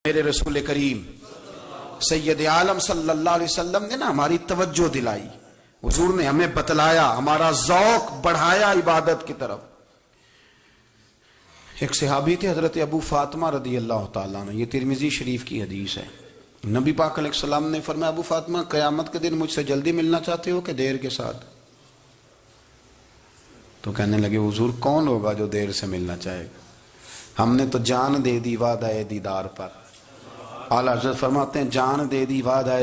میرے رسول کریم سید عالم صلی اللہ علیہ وسلم نے نا ہماری توجہ دلائی، حضور نے ہمیں بتلایا، ہمارا ذوق بڑھایا عبادت کی طرف۔ ایک صحابی تھے حضرت ابو فاطمہ رضی اللہ تعالیٰ عنہ، یہ ترمذی شریف کی حدیث ہے۔ نبی پاک علیہ السلام نے فرمایا ابو فاطمہ قیامت کے دن مجھ سے جلدی ملنا چاہتے ہو کہ دیر کے ساتھ؟ تو کہنے لگے حضور کون ہوگا جو دیر سے ملنا چاہے گا، ہم نے تو جان دے دی وعدہ دیدار پر۔ اعلیٰ حضرت فرماتے ہیں جان دے دی وعدہ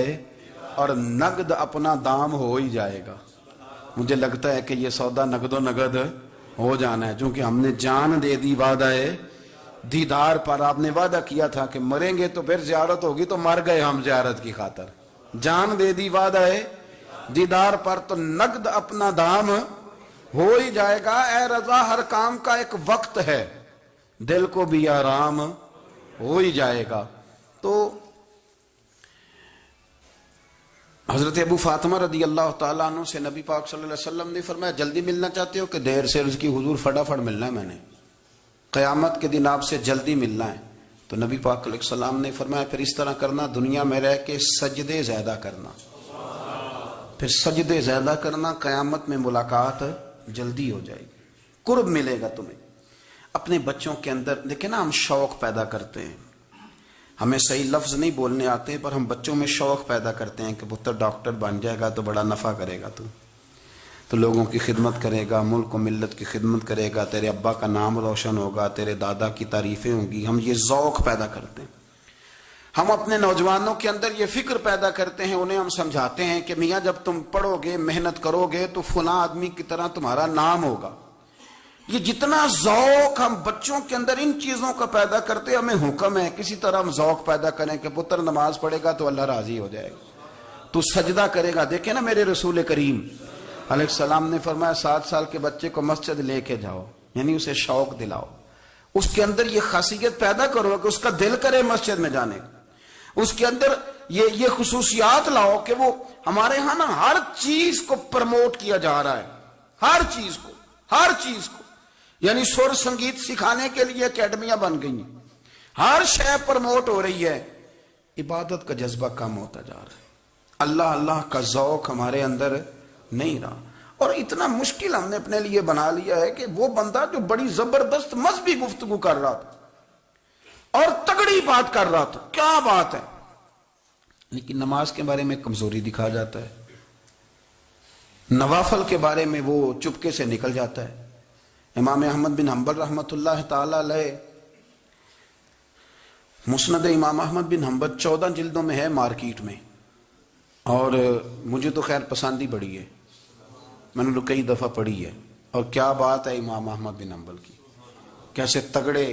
اور نقد اپنا دام ہو ہی جائے گا۔ مجھے لگتا ہے کہ یہ سودا نقد و نقد ہو جانا ہے، چونکہ ہم نے جان دے دی وعدہ دیدار پر۔ آپ نے وعدہ کیا تھا کہ مریں گے تو پھر زیارت ہوگی، تو مر گئے ہم زیارت کی خاطر۔ جان دے دی وعدہ دیدار پر تو نقد اپنا دام ہو ہی جائے گا۔ اے رضا ہر کام کا ایک وقت ہے، دل کو بھی آرام ہو ہی جائے گا۔ تو حضرت ابو فاطمہ رضی اللہ تعالیٰ عنہ سے نبی پاک صلی اللہ علیہ وسلم نے فرمایا جلدی ملنا چاہتے ہو کہ دیر سے؟ عرض کی حضور فٹافٹ ملنا ہے، میں نے قیامت کے دن آپ سے جلدی ملنا ہے۔ تو نبی پاک علیہ السلام نے فرمایا پھر اس طرح کرنا، دنیا میں رہ کے سجدے زیادہ کرنا، پھر سجدے زیادہ کرنا، قیامت میں ملاقات جلدی ہو جائے گی، قرب ملے گا تمہیں۔ اپنے بچوں کے اندر دیکھیں نا، ہم شوق پیدا کرتے ہیں، ہمیں صحیح لفظ نہیں بولنے آتے پر ہم بچوں میں شوق پیدا کرتے ہیں کہ پتر ڈاکٹر بن جائے گا تو بڑا نفع کرے گا، تو لوگوں کی خدمت کرے گا، ملک و ملت کی خدمت کرے گا، تیرے ابا کا نام روشن ہوگا، تیرے دادا کی تعریفیں ہوں گی۔ ہم یہ ذوق پیدا کرتے ہیں، ہم اپنے نوجوانوں کے اندر یہ فکر پیدا کرتے ہیں، انہیں ہم سمجھاتے ہیں کہ میاں جب تم پڑھو گے، محنت کرو گے تو فلاں آدمی کی طرح تمہارا نام ہوگا۔ یہ جتنا ذوق ہم بچوں کے اندر ان چیزوں کا پیدا کرتے ہیں، ہمیں حکم ہے کسی طرح ہم ذوق پیدا کریں کہ پتر نماز پڑھے گا تو اللہ راضی ہو جائے گا، تو سجدہ کرے گا۔ دیکھیں نا میرے رسول کریم علیہ السلام نے فرمایا 7 سال کے بچے کو مسجد لے کے جاؤ، یعنی اسے شوق دلاؤ، اس کے اندر یہ خاصیت پیدا کرو کہ اس کا دل کرے مسجد میں جانے کا، اس کے اندر یہ خصوصیات لاؤ کہ وہ ہمارے ہاں نا ہر چیز کو پرموٹ کیا جا رہا ہے، ہر چیز کو، یعنی سر سنگیت سکھانے کے لیے اکیڈمیاں بن گئی ہیں، ہر شے پرموٹ ہو رہی ہے، عبادت کا جذبہ کم ہوتا جا رہا ہے، اللہ کا ذوق ہمارے اندر نہیں رہا۔ اور اتنا مشکل ہم نے اپنے لیے بنا لیا ہے کہ وہ بندہ جو بڑی زبردست مذہبی گفتگو کر رہا تھا اور تگڑی بات کر رہا تھا، کیا بات ہے، لیکن نماز کے بارے میں کمزوری دکھا جاتا ہے، نوافل کے بارے میں وہ چپکے سے نکل جاتا ہے۔ امام احمد بن حنبل رحمۃ اللہ تعالی علیہ، مسند امام احمد بن حنبل 14 جلدوں میں ہے مارکیٹ میں، اور مجھے تو خیر پسند ہی بڑی ہے، میں نے کئی دفعہ پڑھی ہے، اور کیا بات ہے امام احمد بن حنبل کی، کیسے تگڑے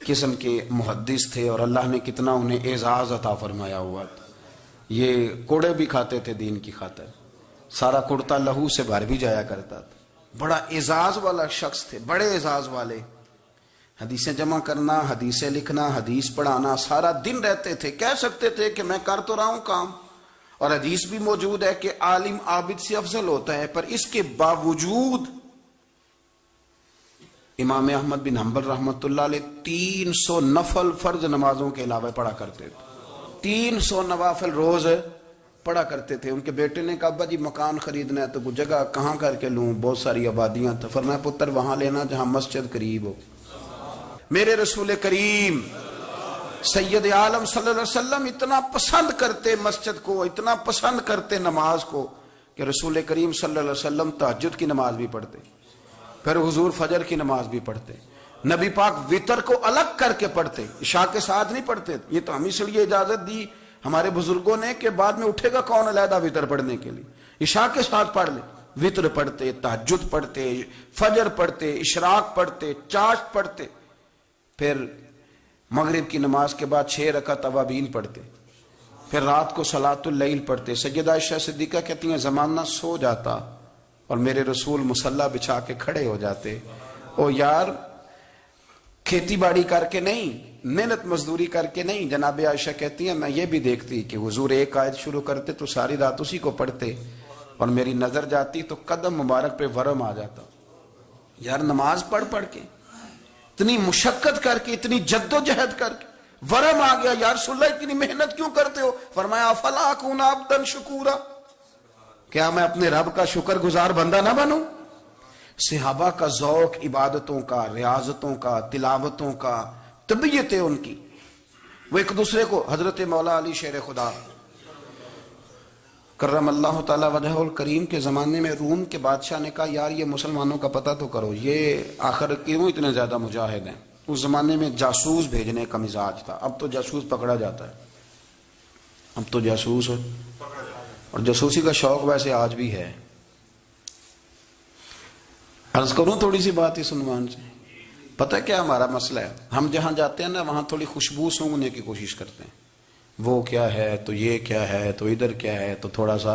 قسم کے محدث تھے اور اللہ نے کتنا انہیں اعزاز عطا فرمایا ہوا تھا۔ یہ کوڑے بھی کھاتے تھے دین کی خاطر، سارا کرتا لہو سے بھر بھی جایا کرتا تھا، بڑا اعزاز والا شخص تھے، بڑے اعزاز والے، حدیثیں جمع کرنا، حدیثیں لکھنا، حدیث پڑھانا، سارا دن رہتے تھے۔ کہہ سکتے تھے کہ میں کر تو رہا ہوں کام، اور حدیث بھی موجود ہے کہ عالم عابد سے افضل ہوتا ہے، پر اس کے باوجود امام احمد بن حنبل رحمۃ اللہ علیہ 300 نفل فرض نمازوں کے علاوہ پڑھا کرتے تھے، 300 نوافل روز پڑھا کرتے تھے۔ ان کے بیٹے نے کہا ابا جی مکان خریدنا ہے تو وہ جگہ کہاں کر کے لوں، بہت ساری آبادیاں تھا، فرمایا پتر وہاں لینا جہاں مسجد قریب ہو۔ میرے رسول کریم سید عالم صلی اللہ علیہ وسلم اتنا پسند کرتے مسجد کو، اتنا پسند کرتے نماز کو کہ رسول کریم صلی اللہ علیہ وسلم تہجد کی نماز بھی پڑھتے، پھر حضور فجر کی نماز بھی پڑھتے، نبی پاک وتر کو الگ کر کے پڑھتے، عشاء کے ساتھ نہیں پڑھتے۔ یہ تو ہم اس لیے اجازت دی ہمارے بزرگوں نے کہ بعد میں اٹھے گا کون علیحدہ وتر پڑھنے کے لیے، عشاء کے ساتھ پڑھ لے، وتر پڑھتے، تہجد پڑھتے، فجر پڑھتے، اشراق پڑھتے، چاشت پڑھتے، پھر مغرب کی نماز کے بعد 6 رکعت اوابین پڑھتے، پھر رات کو صلاۃ اللیل پڑھتے۔ سیدہ عائشہ صدیقہ کہتی ہیں زمانہ سو جاتا اور میرے رسول مصلی بچھا کے کھڑے ہو جاتے، او یار کھیتی باڑی کر کے نہیں، محنت مزدوری کر کے نہیں۔ جناب عائشہ کہتی ہیں میں یہ بھی دیکھتی کہ حضور ایک آیت شروع کرتے تو ساری رات اسی کو پڑھتے، اور میری نظر جاتی تو قدم مبارک پہ ورم آ جاتا۔ یار نماز پڑھ کے اتنی مشقت کر کے، اتنی جد و جہد کر کے ورم آ گیا، یا رسول اللہ اتنی محنت کیوں کرتے ہو؟ فرمایا افلا اکون عبدا شکورا، کیا میں اپنے رب کا شکر گزار بندہ نہ بنوں؟ صحابہ کا ذوق عبادتوں کا، ریاضتوں کا، تلاوتوں کا، طبیعت ہے ان کی، وہ ایک دوسرے کو، حضرت مولا علی شیر خدا کرم اللہ تعالی وجہہ الکریم کے زمانے میں روم کے بادشاہ نے کہا یار یہ مسلمانوں کا پتہ تو کرو، یہ آخر کیوں اتنے زیادہ مجاہد ہیں؟ اس زمانے میں جاسوس بھیجنے کا مزاج تھا، اب تو جاسوس پکڑا جاتا ہے، اب تو جاسوس ہو، اور جاسوسی کا شوق ویسے آج بھی ہے۔ عرض کروں تھوڑی سی بات اس عنوان سے، پتہ کیا ہمارا مسئلہ ہے؟ ہم جہاں جاتے ہیں نا وہاں تھوڑی خوشبو سونگنے کی کوشش کرتے ہیں، وہ کیا ہے تو یہ کیا ہے تو ادھر کیا ہے تو تھوڑا سا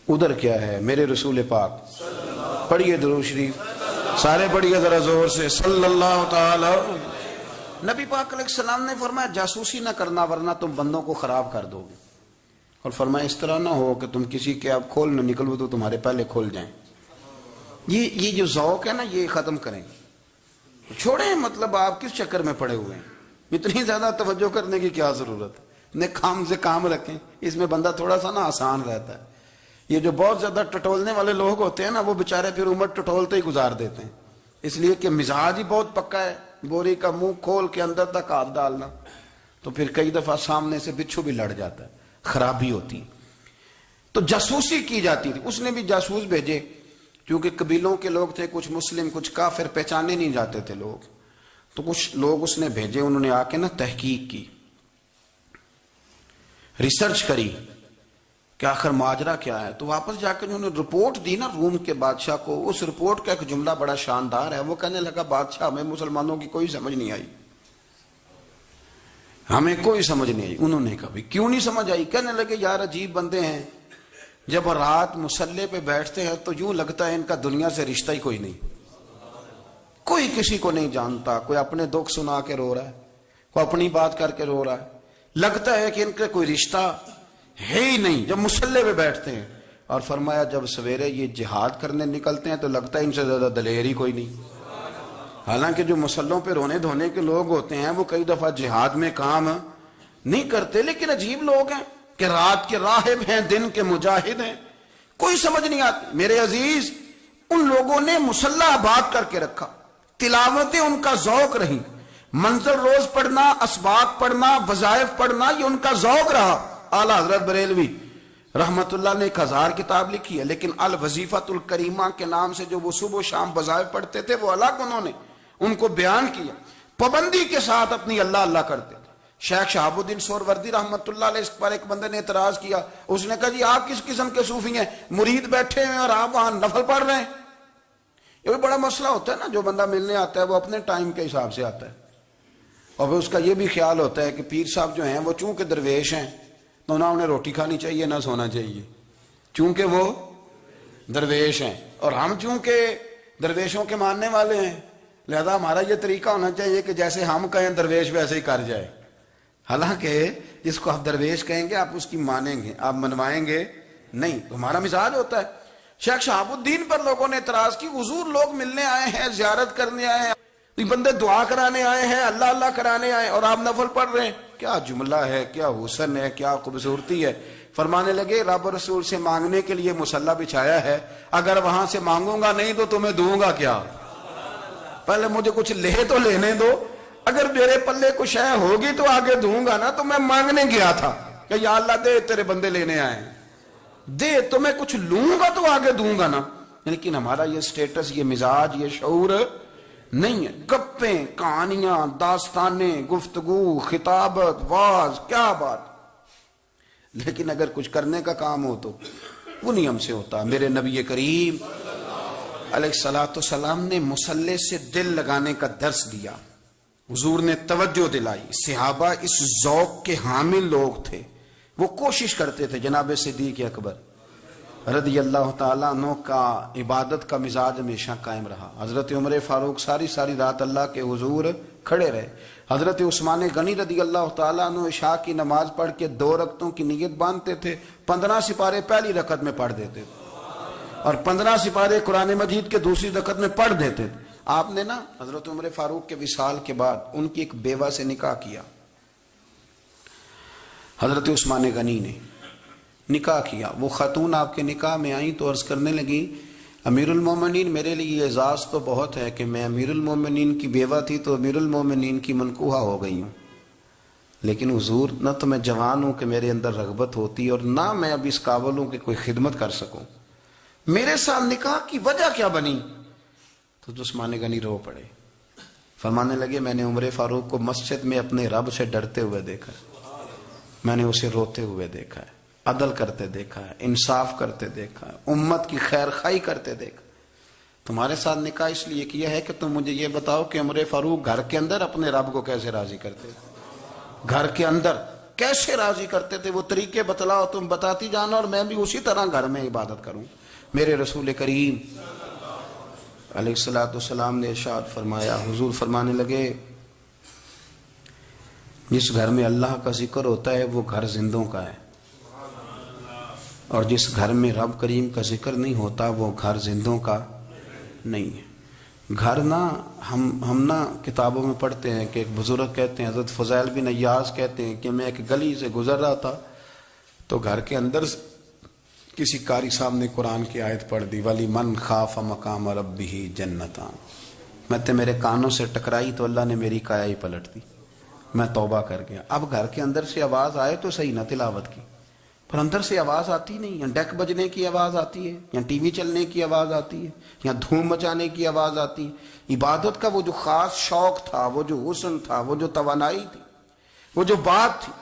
ادھر کیا ہے۔ میرے رسول پاک پڑھیے درود شریف، سارے پڑھیے ذرا زور سے، صلی اللہ تعالی۔ نبی پاک علیہ السلام نے فرمایا جاسوسی نہ کرنا ورنہ تم بندوں کو خراب کر دو گے، اور فرمایا اس طرح نہ ہو کہ تم کسی کے آپ کھول نہ نکلو تو تمہارے پہلے کھول جائیں۔ یہ جو ذوق ہے نا یہ ختم کریں، چھوڑیں، مطلب آپ کس چکر میں پڑے ہوئے ہیں، اتنی زیادہ توجہ کرنے کی کیا ضرورت ہے؟ کام سے کام رکھیں، اس میں بندہ تھوڑا سا نا آسان رہتا ہے۔ یہ جو بہت زیادہ ٹٹولنے والے لوگ ہوتے ہیں نا وہ بےچارے پھر عمر ٹٹولتے ہی گزار دیتے ہیں، اس لیے کہ مزاج ہی بہت پکا ہے، بوری کا منہ کھول کے اندر تک ہاتھ ڈالنا، تو پھر کئی دفعہ سامنے سے بچھو بھی لڑ جاتا ہے، خرابی ہوتی۔ تو جاسوسی کی جاتی تھی، اس نے بھی جاسوس بھیجے، کیونکہ قبیلوں کے لوگ تھے، کچھ مسلم کچھ کافر، پہچانے نہیں جاتے تھے لوگ، تو کچھ لوگ اس نے بھیجے، انہوں نے آ کے نا تحقیق کی، ریسرچ کری کہ آخر ماجرا کیا ہے، تو واپس جا کے انہوں نے رپورٹ دی نا روم کے بادشاہ کو۔ اس رپورٹ کا ایک جملہ بڑا شاندار ہے، وہ کہنے لگا بادشاہ ہمیں مسلمانوں کی کوئی سمجھ نہیں آئی، ہمیں کوئی سمجھ نہیں آئی۔ انہوں نے کہا بھی کیوں نہیں سمجھ آئی؟ کہنے لگے یار عجیب بندے ہیں، جب رات مسلح پہ بیٹھتے ہیں تو یوں لگتا ہے ان کا دنیا سے رشتہ ہی کوئی نہیں، کوئی کسی کو نہیں جانتا، کوئی اپنے دکھ سنا کے رو رہا ہے، کوئی اپنی بات کر کے رو رہا ہے، لگتا ہے کہ ان کا کوئی رشتہ ہے ہی نہیں جب مسلح پہ بیٹھتے ہیں۔ اور فرمایا جب سویرے یہ جہاد کرنے نکلتے ہیں تو لگتا ہے ان سے زیادہ دلیر ہی کوئی نہیں، حالانکہ جو مسلحوں پہ رونے دھونے کے لوگ ہوتے ہیں وہ کئی دفعہ جہاد میں کام نہیں کرتے، لیکن عجیب لوگ ہیں کہ رات کے راہب ہیں دن کے مجاہد ہیں، کوئی سمجھ نہیں آتی۔ میرے عزیز ان لوگوں نے مسلح آباد کر کے رکھا، تلاوتیں ان کا ذوق رہی، منظر روز پڑھنا، اسباق پڑھنا، وظائف پڑھنا، یہ ان کا ذوق رہا۔ اعلیٰ حضرت بریلوی رحمت اللہ نے 1000 کتاب لکھی ہے، لیکن الوظیفۃ الکریمہ کے نام سے جو وہ صبح و شام وظائف پڑھتے تھے وہ الگ انہوں نے ان کو بیان کیا، پابندی کے ساتھ اپنی اللہ اللہ کرتے تھے۔ شیخ شہاب الدین سہروردی رحمت اللہ علیہ اس پر ایک بندے نے اعتراض کیا، اس نے کہا جی آپ کس قسم کے صوفی ہیں، مرید بیٹھے ہیں اور آپ وہاں نفل پڑھ رہے ہیں؟ یہ بھی بڑا مسئلہ ہوتا ہے نا، جو بندہ ملنے آتا ہے وہ اپنے ٹائم کے حساب سے آتا ہے، اور پھر اس کا یہ بھی خیال ہوتا ہے کہ پیر صاحب جو ہیں وہ چونکہ درویش ہیں تو نہ انہیں روٹی کھانی چاہیے نہ سونا چاہیے، چونکہ وہ درویش ہیں، اور ہم چونکہ درویشوں کے ماننے والے ہیں لہذا ہمارا یہ طریقہ ہونا چاہیے کہ جیسے ہم کہیں درویش ویسے ہی کر جائے، حالانکہ جس کو آپ درویش کہیں گے آپ اس کی مانیں گے، آپ منوائیں گے نہیں، ہمارا مزاج ہوتا ہے۔ شیخ شہاب الدین پر لوگوں نے اعتراض کی، حضور لوگ ملنے آئے ہیں، زیارت کرنے آئے ہیں، یہ بندے دعا کرانے آئے ہیں، اللہ اللہ کرانے آئے اور آپ نفل پڑھ رہے ہیں، کیا جملہ ہے، کیا حسن ہے، کیا خوبصورتی ہے۔ فرمانے لگے رب رسول سے مانگنے کے لیے مصلی بچھایا ہے، اگر وہاں سے مانگوں گا نہیں تو تمہیں دوں گا کیا؟ پہلے مجھے کچھ لے تو لینے دو، اگر میرے پلے کچھ ہے ہوگی تو آگے دوں گا نا، تو میں مانگنے گیا تھا کہ یا اللہ دے تیرے بندے لینے آئے ہیں، دے تو میں کچھ لوں گا تو آگے دوں گا نا۔ لیکن ہمارا یہ سٹیٹس، یہ مزاج، یہ شعور نہیں ہے، گپیں، کہانیاں، داستانیں، گفتگو، خطابت، واز، کیا بات۔ لیکن اگر کچھ کرنے کا کام ہو تو وہ نہیں ہم سے ہوتا۔ میرے نبی کریم علیہ الصلوۃ والسلام نے مصلی سے دل لگانے کا درس دیا، حضور نے توجہ دلائی، صحابہ اس ذوق کے حامل لوگ تھے، وہ کوشش کرتے تھے۔ جناب صدیق اکبر رضی اللہ تعالیٰ عنہ کا عبادت کا مزاج ہمیشہ قائم رہا۔ حضرت عمر فاروق ساری رات اللہ کے حضور کھڑے رہے۔ حضرت عثمان غنی رضی اللہ تعالیٰ عنہ عشاء کی نماز پڑھ کے 2 رکعتوں کی نیت باندھتے تھے، 15 سپارے پہلی رکعت میں پڑھ دیتے تھے اور 15 سپارے قرآن مجید کے دوسری رکعت میں پڑھ دیتے تھے۔ آپ نے نا حضرت عمر فاروق کے وصال کے بعد ان کی ایک بیوہ سے نکاح کیا، حضرت عثمان غنی نے نکاح کیا، وہ خاتون آپ کے نکاح میں آئیں تو عرض کرنے لگی امیر المومنین میرے لیے اعزاز تو بہت ہے کہ میں امیر المومنین کی بیوہ تھی تو امیر المومنین کی منکوحہ ہو گئی ہوں، لیکن حضور نہ تو میں جوان ہوں کہ میرے اندر رغبت ہوتی اور نہ میں اب اس قابل ہوں کہ کوئی خدمت کر سکوں، میرے ساتھ نکاح کی وجہ کیا بنی؟ تو عثمان غنی رو پڑے، فرمانے لگے میں نے عمر فاروق کو مسجد میں اپنے رب سے ڈرتے ہوئے دیکھا، میں نے اسے روتے ہوئے دیکھا ہے، عدل کرتے دیکھا ہے، انصاف کرتے دیکھا ہے، امت کی خیر خواہی کرتے دیکھا، تمہارے ساتھ نکاح اس لیے کیا ہے کہ تم مجھے یہ بتاؤ کہ عمر فاروق گھر کے اندر اپنے رب کو کیسے راضی کرتے تھے، گھر کے اندر کیسے راضی کرتے تھے، وہ طریقے بتلاؤ، تم بتاتی جانا اور میں بھی اسی طرح گھر میں عبادت کروں۔ میرے رسول کریم علیہ الصلوۃ والسلام نے ارشاد فرمایا، حضور فرمانے لگے جس گھر میں اللہ کا ذکر ہوتا ہے وہ گھر زندوں کا ہے، اور جس گھر میں رب کریم کا ذکر نہیں ہوتا وہ گھر زندوں کا نہیں ہے۔ گھر نہ ہم نہ کتابوں میں پڑھتے ہیں کہ ایک بزرگ کہتے ہیں، حضرت فضیل بن ایاز کہتے ہیں کہ میں ایک گلی سے گزر رہا تھا تو گھر کے اندر کسی قاری صاحب نے قرآن کی آیت پڑھ دی، وَلِمَنْ خَافَ مَقَامَ رَبِّهِ جَنَّتَانِ، میں میرے کانوں سے ٹکرائی تو اللہ نے میری کایا ہی پلٹ دی، میں توبہ کر گیا۔ اب گھر کے اندر سے آواز آئے تو صحیح نہ تلاوت کی، پر اندر سے آواز آتی نہیں، یا ڈیک بجنے کی آواز آتی ہے، یا ٹی وی چلنے کی آواز آتی ہے، یا دھوم مچانے کی آواز آتی ہے۔ عبادت کا وہ جو خاص شوق تھا، وہ جو حسن تھا، وہ جو توانائی تھی، وہ جو بات تھی۔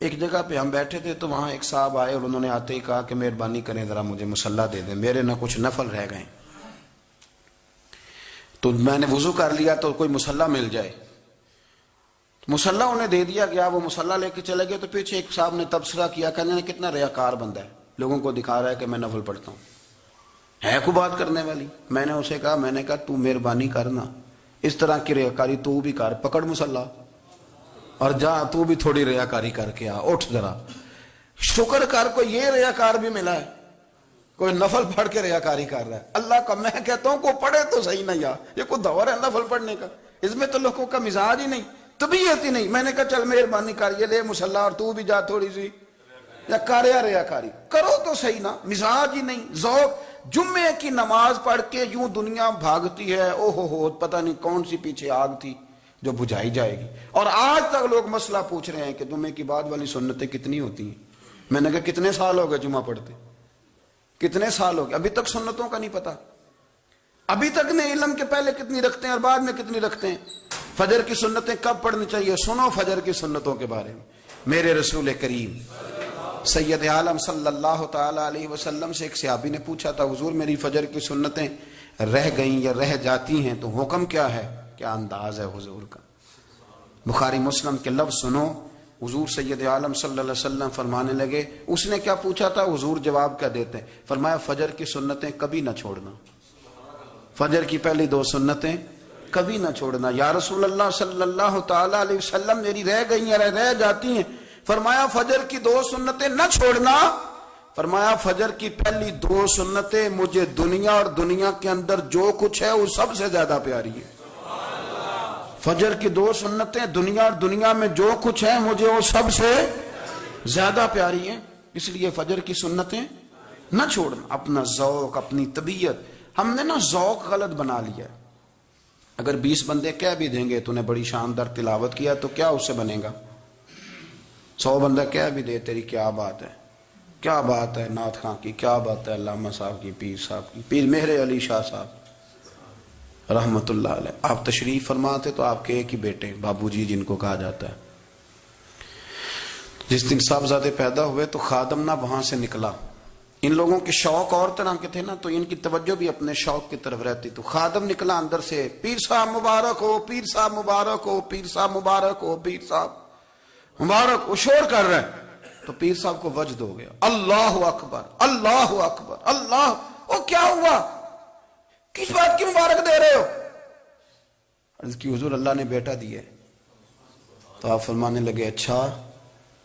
ایک جگہ پہ ہم بیٹھے تھے تو وہاں ایک صاحب آئے اور انہوں نے آتے ہی کہا کہ مہربانی کریں ذرا مجھے مصلی دے دیں، میرے نہ کچھ نفل رہ گئے، تو میں نے وضو کر لیا تو کوئی مصلی مل جائے۔ مصلی انہیں دے دیا گیا، وہ مصلی لے کے چلے گئے تو پیچھے ایک صاحب نے تبصرہ کیا، کہنے کتنا ریاکار بندہ ہے، لوگوں کو دکھا رہا ہے کہ میں نفل پڑھتا ہوں، ہے کوئی بات کرنے والی؟ میں نے اسے کہا، میں نے کہا تو مہربانی کرنا اس طرح کی ریاکاری تو بھی کر، پکڑ مصلی اور جا تو بھی تھوڑی ریاکاری کر کے آ، اٹھ ذرا شکر کر، کوئی یہ ریاکار بھی ملا ہے، کوئی نفل پڑھ کے ریاکاری کر رہا ہے۔ اللہ کا میں کہتا ہوں کو پڑھے تو صحیح نہیں، یہ کوئی دور ہے نفل پڑھنے کا؟ اس میں تو لوگوں کا مزاج ہی نہیں، طبیعت ہی نہیں۔ میں نے کہا چل مہربانی کر یہ لے مصلی اور تو بھی جا تھوڑی سی یا کر یا ریاکاری کرو تو صحیح نا، مزاج ہی نہیں، ذوق۔ جمعے کی نماز پڑھ کے یوں دنیا بھاگتی ہے، او ہو پتہ نہیں کون سی پیچھے آگ تھی جو بجھائی جائے گی، اور آج تک لوگ مسئلہ پوچھ رہے ہیں کہ جمعے کی بعد والی سنتیں کتنی ہوتی ہیں۔ میں نے کہا کتنے سال ہو گئے جمعہ پڑھتے، کتنے سال ہو گئے، ابھی تک سنتوں کا نہیں پتا، ابھی تک نے علم کے پہلے کتنی رکھتے ہیں اور بعد میں کتنی رکھتے ہیں۔ فجر کی سنتیں کب پڑھنی چاہیے، سنو فجر کی سنتوں کے بارے میں۔ میرے رسول کریم سید عالم صلی اللہ تعالی علیہ وسلم سے ایک صحابی نے پوچھا تھا، حضور میری فجر کی سنتیں رہ گئیں یا رہ جاتی ہیں تو حکم کیا ہے؟ کیا انداز ہے حضور کا، بخاری مسلم کے لفظ سنو۔ حضور سید عالم صلی اللہ علیہ وسلم فرمانے لگے، اس نے کیا پوچھا تھا، حضور جواب کیا دیتے ہیں؟ فرمایا فجر کی سنتیں کبھی نہ چھوڑنا، فجر کی پہلی 2 سنتیں کبھی نہ چھوڑنا۔ یا رسول اللہ صلی اللہ تعالی علیہ وسلم میری رہ گئی ہیں، رہ جاتی ہیں۔ فرمایا فجر کی 2 سنتیں نہ چھوڑنا، فرمایا فجر کی پہلی 2 سنتیں مجھے دنیا اور دنیا کے اندر جو کچھ ہے وہ سب سے زیادہ پیاری ہے۔ فجر کی 2 سنتیں دنیا اور دنیا میں جو کچھ ہے مجھے وہ سب سے زیادہ پیاری ہیں، اس لیے فجر کی سنتیں نہ چھوڑنا۔ اپنا ذوق، اپنی طبیعت، ہم نے نا ذوق غلط بنا لیا ہے۔ اگر 20 بندے کہہ بھی دیں گے تو نے بڑی شاندار تلاوت کیا تو کیا اس سے بنے گا؟ 100 بندہ کہہ بھی دے تیری کیا بات ہے، کیا بات ہے نعت خاں کی، کیا بات ہے علامہ صاحب کی، پیر صاحب کی، پیر مہر علی شاہ صاحب رحمت اللہ علیہ۔ آپ تشریف فرما تھے تو آپ کے ایک ہی بیٹے بابو جی جن کو کہا جاتا ہے، جس دن صاحبزادے پیدا ہوئے تو خادم نہ وہاں سے نکلا۔ ان لوگوں کے شوق اور طرح کے تھے نا تو ان کی توجہ بھی اپنے شوق کی طرف رہتی، تو خادم نکلا اندر سے، پیر صاحب مبارک ہو، پیر صاحب مبارک ہو، پیر صاحب مبارک ہو، پیر صاحب مبارک، وہ شور کر رہے ہیں۔ تو پیر صاحب کو وجد ہو گیا، اللہ اکبر اللہ اکبر اللہ، وہ کیا ہوا، کس بات کی مبارک دے رہے ہو؟ عرض کی حضور اللہ نے بیٹا دیا ہے۔ تو آپ فرمانے لگے اچھا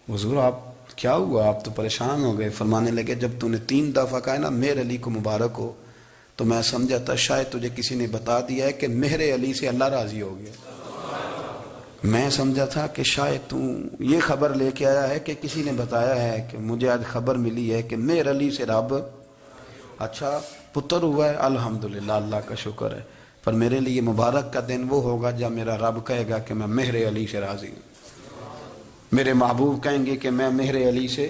حضور آپ کیا ہوا، آپ تو پریشان ہو گئے۔ فرمانے لگے جب تو نے 3 دفعہ کہا نا مہر علی کو مبارک ہو تو میں سمجھا تھا شاید تجھے کسی نے بتا دیا ہے کہ مہر علی سے اللہ راضی ہو گیا۔ میں سمجھا تھا کہ شاید تو یہ خبر لے کے آیا ہے کہ کسی نے بتایا ہے کہ مجھے آج خبر ملی ہے کہ مہر علی سے رب اچھا پتر ہوا ہے، الحمدللہ اللہ کا شکر ہے، پر میرے لیے مبارک کا دن وہ ہوگا جب میرا رب کہے گا کہ میں مہر علی سے راضی ہوں، میرے محبوب کہیں گے کہ میں مہر علی سے،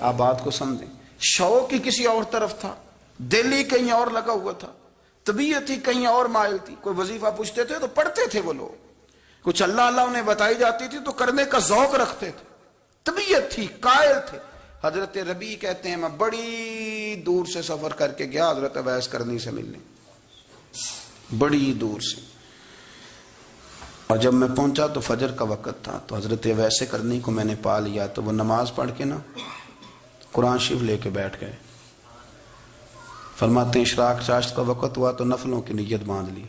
آپ بات کو سمجھیں۔ شوق ہی کسی اور طرف تھا، دل ہی کہیں اور لگا ہوا تھا، طبیعت ہی کہیں اور مائل تھی۔ کوئی وظیفہ پوچھتے تھے تو پڑھتے تھے وہ لوگ، کچھ اللہ اللہ انہیں بتائی جاتی تھی تو کرنے کا ذوق رکھتے تھے، طبیعت تھی، قائل تھے۔ حضرت ربیع کہتے ہیں میں بڑی دور سے سفر کر کے گیا حضرت اویس کرنی سے ملنے، بڑی دور سے، اور جب میں پہنچا تو فجر کا وقت تھا، تو حضرت اویس کرنی کو میں نے پا لیا، تو وہ نماز پڑھ کے نا قرآن شریف لے کے بیٹھ گئے۔ فرماتے ہیں اشراق چاشت کا وقت ہوا تو نفلوں کی نیت باندھ لی۔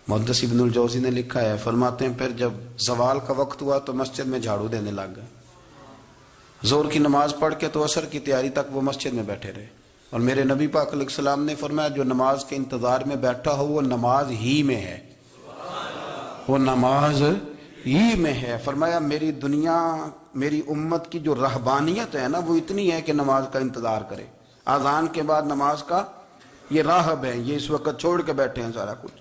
محدث ابن الجوزی نے لکھا ہے، فرماتے ہیں پھر جب زوال کا وقت ہوا تو مسجد میں جھاڑو دینے لگ گئے، زور کی نماز پڑھ کے تو عصر کی تیاری تک وہ مسجد میں بیٹھے رہے۔ اور میرے نبی پاک علیہ السلام نے فرمایا جو نماز کے انتظار میں بیٹھا ہو وہ نماز ہی میں ہے، وہ نماز ہی میں ہے۔ فرمایا میری دنیا، میری امت کی جو رہبانیت ہے نا وہ اتنی ہے کہ نماز کا انتظار کرے، اذان کے بعد نماز کا یہ راہب ہے، یہ اس وقت چھوڑ کے بیٹھے ہیں سارا کچھ۔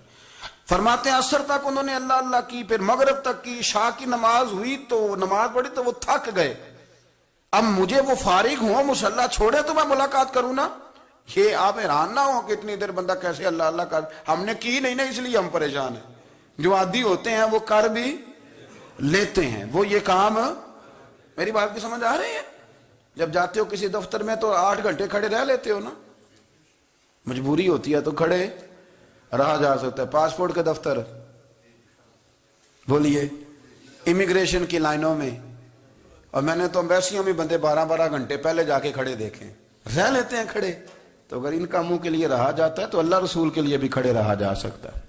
فرماتے ہیں عصر تک انہوں نے اللہ اللہ کی، پھر مغرب تک کی، عشاء کی نماز ہوئی تو نماز پڑھی تو وہ تھک گئے، اب مجھے وہ فارغ ہوں مصلی چھوڑے تو میں ملاقات کروں نا۔ یہ آپ حیران نہ ہو کہ اتنی دیر بندہ کیسے اللہ اللہ کر، ہم نے کی نہیں نا اس لیے ہم پریشان ہیں، جو عادی ہوتے ہیں وہ کر بھی لیتے ہیں، وہ یہ کام، میری بات کی سمجھ آ رہی ہے؟ جب جاتے ہو کسی دفتر میں تو 8 گھنٹے کھڑے رہ لیتے ہو نا، مجبوری ہوتی ہے تو کھڑے رہا جا سکتا ہے۔ پاسپورٹ کے دفتر بولیے، امیگریشن کی لائنوں میں، اور میں نے تو امبیسیوں میں بندے 12 گھنٹے پہلے جا کے کھڑے دیکھیں، رہ لیتے ہیں کھڑے۔ تو اگر ان کاموں کے لیے رہا جاتا ہے تو اللہ رسول کے لیے بھی کھڑے رہا جا سکتا ہے۔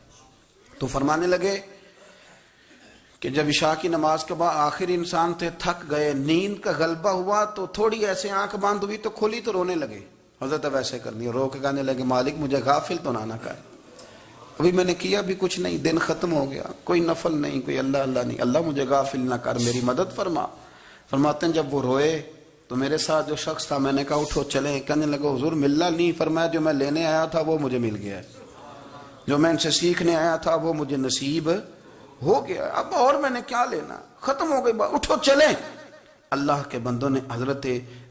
تو فرمانے لگے کہ جب عشاء کی نماز کے بعد آخر انسان تھے، تھک گئے، نیند کا غلبہ ہوا تو تھوڑی ایسے آنکھ بند ہوئی تو کھولی تو رونے لگے۔ حضرت ویسے کرنی رو کے کہنے لگے مالک مجھے غافل تو نہ کر، ابھی میں نے کیا بھی کچھ نہیں، دن ختم ہو گیا، کوئی نفل نہیں، کوئی اللہ اللہ نہیں، اللہ مجھے غافل نہ کر، میری مدد فرما۔ فرماتے ہیں جب وہ روئے تو میرے ساتھ جو شخص تھا میں نے کہا اٹھو چلیں، کہنے لگا حضور ملنا نہیں، فرمایا جو میں لینے آیا تھا وہ مجھے مل گیا ہے، جو میں ان سے سیکھنے آیا تھا وہ مجھے نصیب ہو گیا، اب اور میں نے کیا لینا، ختم ہو گئی بات، اٹھو چلیں۔ اللہ کے بندوں نے حضرت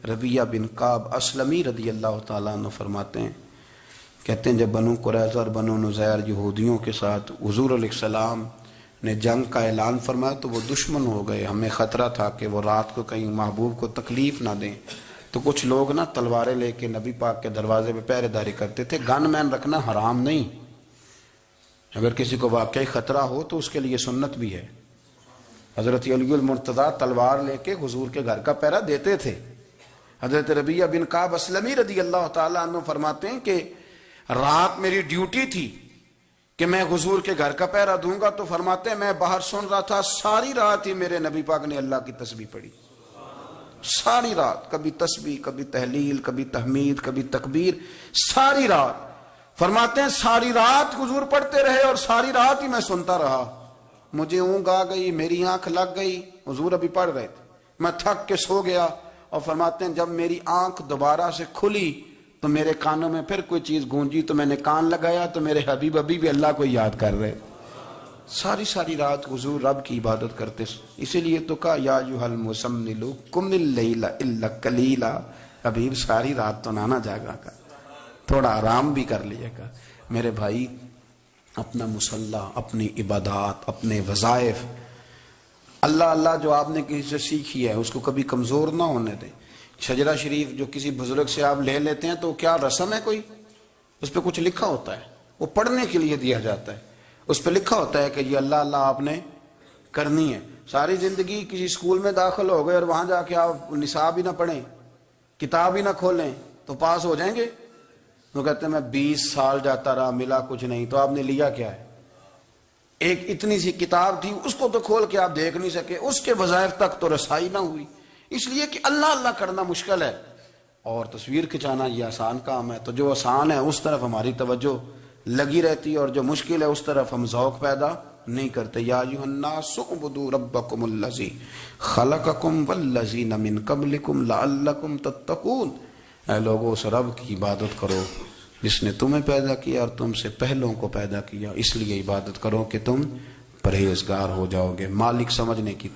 ربیعہ بن کعب اسلمی رضی اللہ تعالیٰ عنہ فرماتے ہیں، کہتے ہیں جب بنو قریظہ اور بنو نذیر یہودیوں کے ساتھ حضور علیہ السلام نے جنگ کا اعلان فرمایا تو وہ دشمن ہو گئے، ہمیں خطرہ تھا کہ وہ رات کو کہیں محبوب کو تکلیف نہ دیں، تو کچھ لوگ نا تلواریں لے کے نبی پاک کے دروازے پہ پہرے داری کرتے تھے۔ گن مین رکھنا حرام نہیں، اگر کسی کو واقعی خطرہ ہو تو اس کے لیے سنت بھی ہے۔ حضرت علی المرتضیٰ تلوار لے کے حضور کے گھر کا پہرا دیتے تھے۔ حضرت ربیعہ بن کعب اسلمی رضی اللہ تعالیٰ عنہ فرماتے ہیں کہ رات میری ڈیوٹی تھی کہ میں حضور کے گھر کا پہرا دوں گا، تو فرماتے ہیں میں باہر سن رہا تھا، ساری رات ہی میرے نبی پاک نے اللہ کی تسبیح پڑھی، ساری رات، کبھی تسبیح، کبھی تحلیل، کبھی تحمید، کبھی تکبیر، ساری رات۔ فرماتے ہیں ساری رات حضور پڑھتے رہے اور ساری رات ہی میں سنتا رہا، مجھے اونگ آ گئی، میری آنکھ لگ گئی، حضور ابھی پڑھ رہے تھے، میں تھک کے سو گیا۔ اور فرماتے ہیں جب میری آنکھ دوبارہ سے کھلی تو میرے کانوں میں پھر کوئی چیز گونجی تو میں نے کان لگایا تو میرے حبیب ابھی بھی اللہ کو یاد کر رہے، ساری رات حضور رب کی عبادت کرتے۔ اسی لیے تو کہا یا ایھا المزمل قم اللیل الا قلیلا، حبیب ساری رات تو نہ جاگا کر، تھوڑا آرام بھی کر لیا کر۔ میرے بھائی اپنا مصلی، اپنی عبادات، اپنے وظائف، اللہ اللہ جو آپ نے کسی سے سیکھی ہے اس کو کبھی کمزور نہ ہونے دیں۔ شجرہ شریف جو کسی بزرگ سے آپ لے لیتے ہیں تو کیا رسم ہے کوئی؟ اس پہ کچھ لکھا ہوتا ہے، وہ پڑھنے کے لیے دیا جاتا ہے، اس پہ لکھا ہوتا ہے کہ یہ اللہ اللہ آپ نے کرنی ہے۔ ساری زندگی کسی اسکول میں داخل ہو گئے اور وہاں جا کے آپ نصاب ہی نہ پڑھیں، کتاب ہی نہ کھولیں تو پاس ہو جائیں گے؟ وہ کہتے ہیں میں 20 سال جاتا رہا ملا کچھ نہیں، تو آپ نے لیا کیا ہے؟ ایک اتنی سی کتاب تھی، اس کو تو کھول کے آپ دیکھ نہیں سکے، اس کے وظائف تک تو رسائی نہ ہوئی، اس لیے کہ اللہ اللہ کرنا مشکل ہے اور تصویر کھچانا یہ آسان کام ہے۔ تو جو آسان ہے اس طرف ہماری توجہ لگی رہتی ہے اور جو مشکل ہے اس طرف ہم ذوق پیدا نہیں کرتے. یا ایھا الناس اعبدوا ربکم الذی خلقکم والذین من قبلکم لعلکم تتقون. اے لوگو اس رب کی عبادت کرو جس نے تمہیں پیدا کیا اور تم سے پہلوں کو پیدا کیا، اس لیے عبادت کرو کہ تم پرہیزگار ہو جاؤ گے. مالک سمجھنے کی